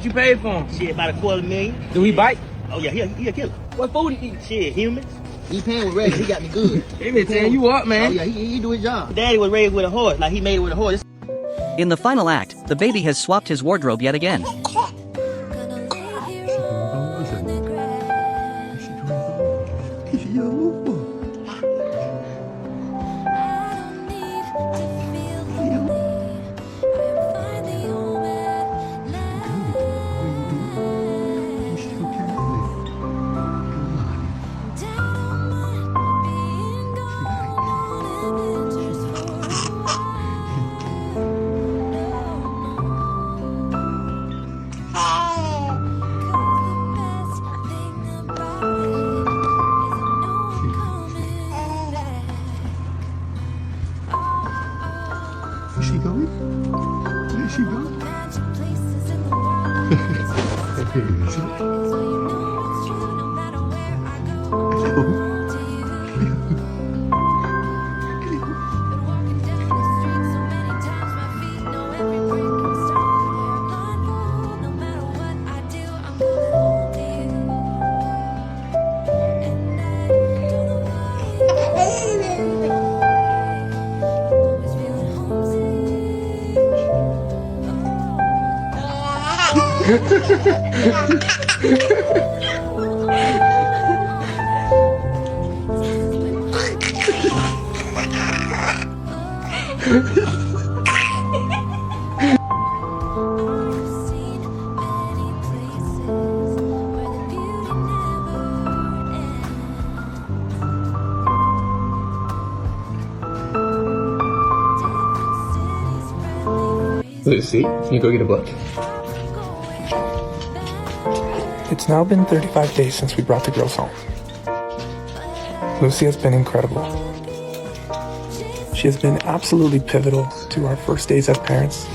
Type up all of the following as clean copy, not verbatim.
You paid for him? Shit, about $250,000. Do he bite? Oh yeah, he a killer. What food he eat? Shit, humans. He paying with Reggie. He got me good. They been tearing you up, man. Oh yeah, he do his job. Daddy was raised with a horse, like he made it with a horse. In the final act, the baby has swapped his wardrobe yet again. Is she going? Where is she going? Lucy, can you go get a book? It's now been 35 days since we brought the girls home. Lucy has been incredible. She has been absolutely pivotal to our first days as parents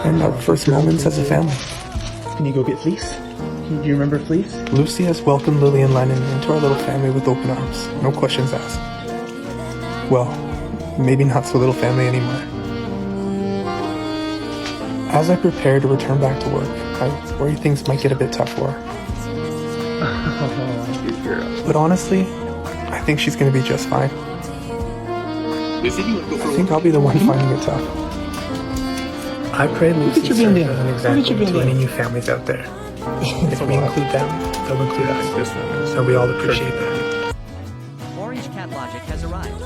and our first moments as a family. Can you go get Fleece? Do you remember Fleece? Lucy has welcomed Lily and Lennon into our little family with open arms, no questions asked. Well, maybe not so little family anymore. As I prepare to return back to work, I worry things might get a bit tough for her. Good girl. But honestly, I think she's going to be just fine. I think I'll be the one finding it tough. I pray Lucy serves as an example to any new families out there. If we include them, they'll include us. So we all appreciate that. Orange Cat Logic has arrived.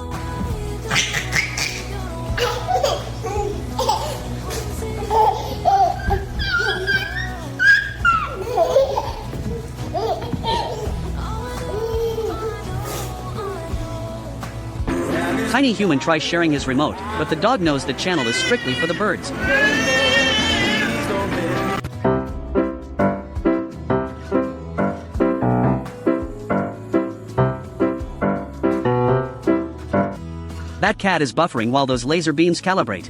Tiny Human tries sharing his remote, but the dog knows the channel is strictly for the birds. That cat is buffering while those laser beams calibrate.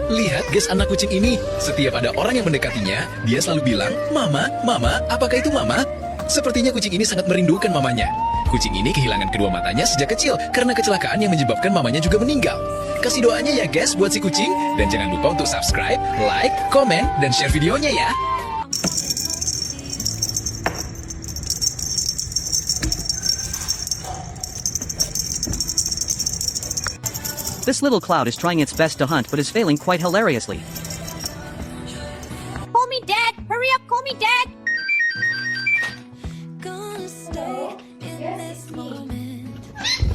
Lihat guys anak kucing ini. Setiap ada orang yang mendekatinya, dia selalu bilang, "Mama, Mama, apakah itu Mama?" Sepertinya kucing ini sangat merindukan mamanya. Kucing ini kehilangan kedua matanya sejak kecil karena kecelakaan yang menyebabkan mamanya juga meninggal. Kasih doanya ya guys buat si kucing. Dan jangan lupa untuk subscribe, like, komen, dan share videonya ya. This little cloud is trying its best to hunt but is failing quite hilariously. Call me Dad! Hurry up, call me Dad!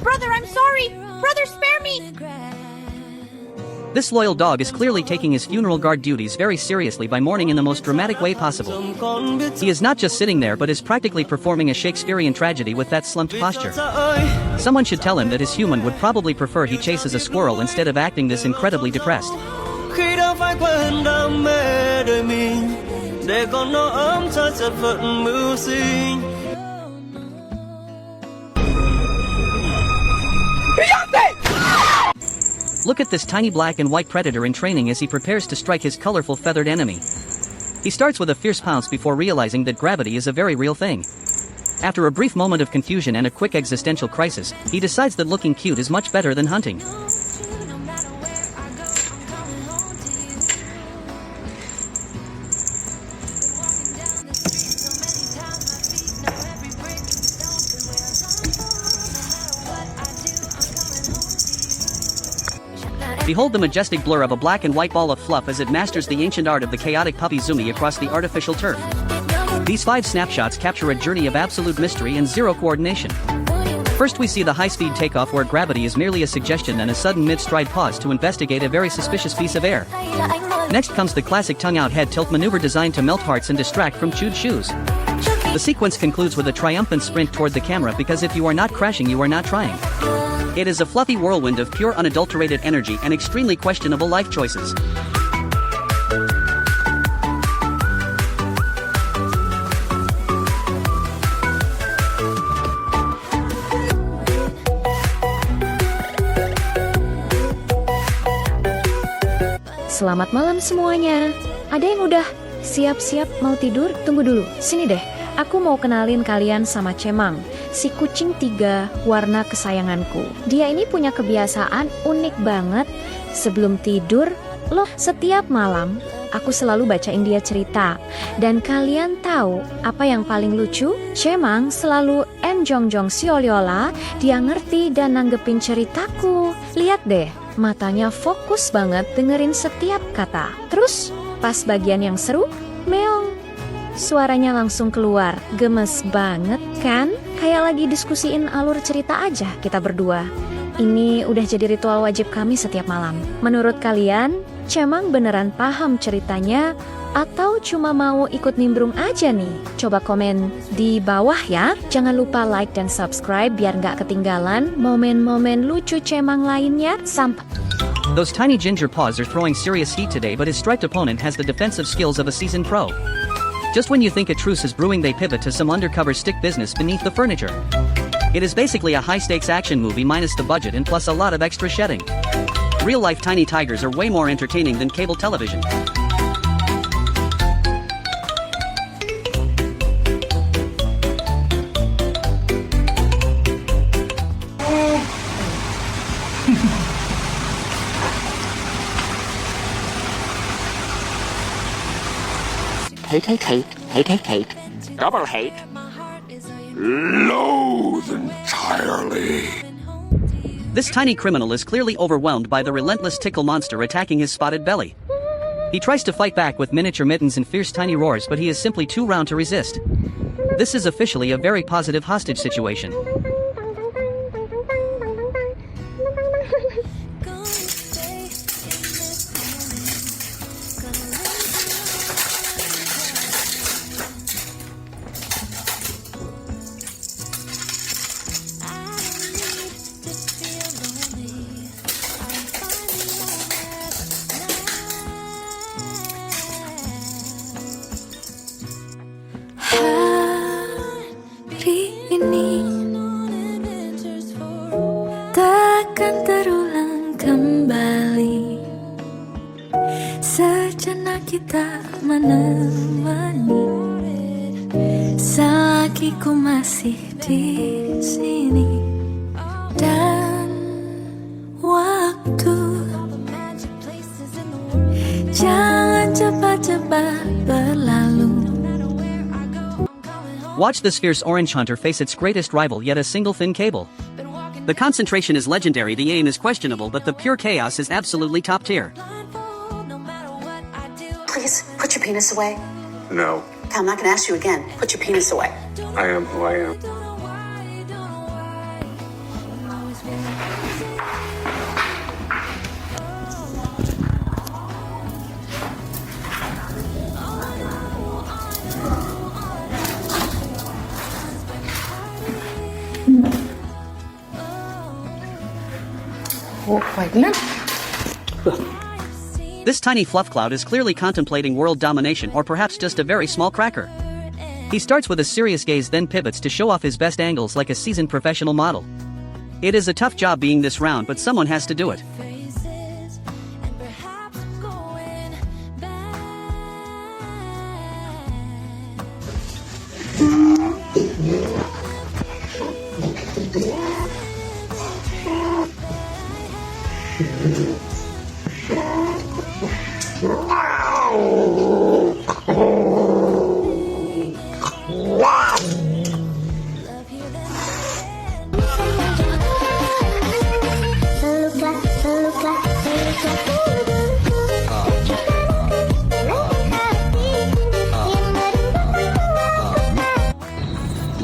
Brother, I'm sorry! Brother, spare me! This loyal dog is clearly taking his funeral guard duties very seriously by mourning in the most dramatic way possible. He is not just sitting there but is practically performing a Shakespearean tragedy with that slumped posture. Someone should tell him that his human would probably prefer he chases a squirrel instead of acting this incredibly depressed. Look at this tiny black and white predator in training as he prepares to strike his colorful feathered enemy. He starts with a fierce pounce before realizing that gravity is a very real thing. After a brief moment of confusion and a quick existential crisis, he decides that looking cute is much better than hunting. Behold the majestic blur of a black and white ball of fluff as it masters the ancient art of the chaotic puppy zoomy across the artificial turf. These 5 snapshots capture a journey of absolute mystery and zero coordination. First we see the high-speed takeoff where gravity is merely a suggestion and a sudden mid-stride pause to investigate a very suspicious piece of air. Next comes the classic tongue-out head tilt maneuver designed to melt hearts and distract from chewed shoes. The sequence concludes with a triumphant sprint toward the camera because if you are not crashing you are not trying. It is a fluffy whirlwind of pure unadulterated energy and extremely questionable life choices. Selamat malam semuanya. Ada yang udah siap-siap mau tidur? Tunggu dulu, sini deh. Aku mau kenalin kalian sama Cemang, si kucing 3 warna kesayanganku. Dia ini punya kebiasaan unik banget. Sebelum tidur, setiap malam aku selalu bacain dia cerita. Dan kalian tahu apa yang paling lucu? Cemang selalu enjongjong sioliola, dia ngerti dan nanggepin ceritaku. Lihat deh, matanya fokus banget dengerin setiap kata. Terus, pas bagian yang seru, meong. Suaranya langsung keluar, gemes banget kan? Kayak lagi diskusiin alur cerita aja kita berdua. Ini udah jadi ritual wajib kami setiap malam. Menurut kalian, Cemang beneran paham ceritanya atau cuma mau ikut nimbrung aja nih? Coba komen di bawah ya. Jangan lupa like dan subscribe biar nggak ketinggalan momen-momen lucu Cemang lainnya. Sampai. Those tiny ginger paws are throwing serious heat today, but his striped opponent has the defensive skills of a seasoned pro. Just when you think a truce is brewing, they pivot to some undercover stick business beneath the furniture. It is basically a high-stakes action movie minus the budget and plus a lot of extra shedding. Real-life tiny tigers are way more entertaining than cable television. Hate. Double hate. Loathe entirely. This tiny criminal is clearly overwhelmed by the relentless tickle monster attacking his spotted belly. He tries to fight back with miniature mittens and fierce tiny roars, but he is simply too round to resist. This is officially a very positive hostage situation. Hari ini takkan terulang kembali. Sejenak kita menemani, selagi ku masih di sini. Dan waktu jangan cepat-cepat berlalu. Watch this fierce orange hunter face its greatest rival, yet a single thin cable. The concentration is legendary, the aim is questionable, but the pure chaos is absolutely top tier. Please, put your penis away. No, I'm not gonna ask you again. Put your penis away. I am who I am. This tiny fluff cloud is clearly contemplating world domination or perhaps just a very small cracker. He starts with a serious gaze, then pivots to show off his best angles like a seasoned professional model. It is a tough job being this round, but someone has to do it.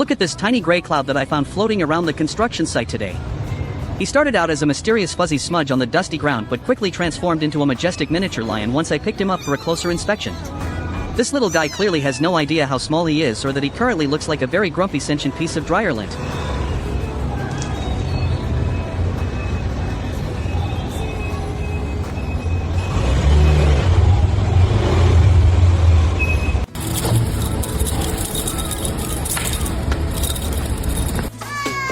Look at this tiny gray cloud that I found floating around the construction site today. He started out as a mysterious fuzzy smudge on the dusty ground but quickly transformed into a majestic miniature lion once I picked him up for a closer inspection. This little guy clearly has no idea how small he is or that he currently looks like a very grumpy sentient piece of dryer lint.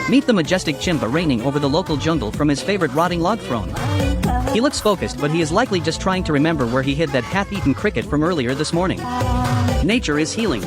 Meet the majestic Chimba reigning over the local jungle from his favorite rotting log throne. He looks focused, but he is likely just trying to remember where he hid that half-eaten cricket from earlier this morning. Nature is healing.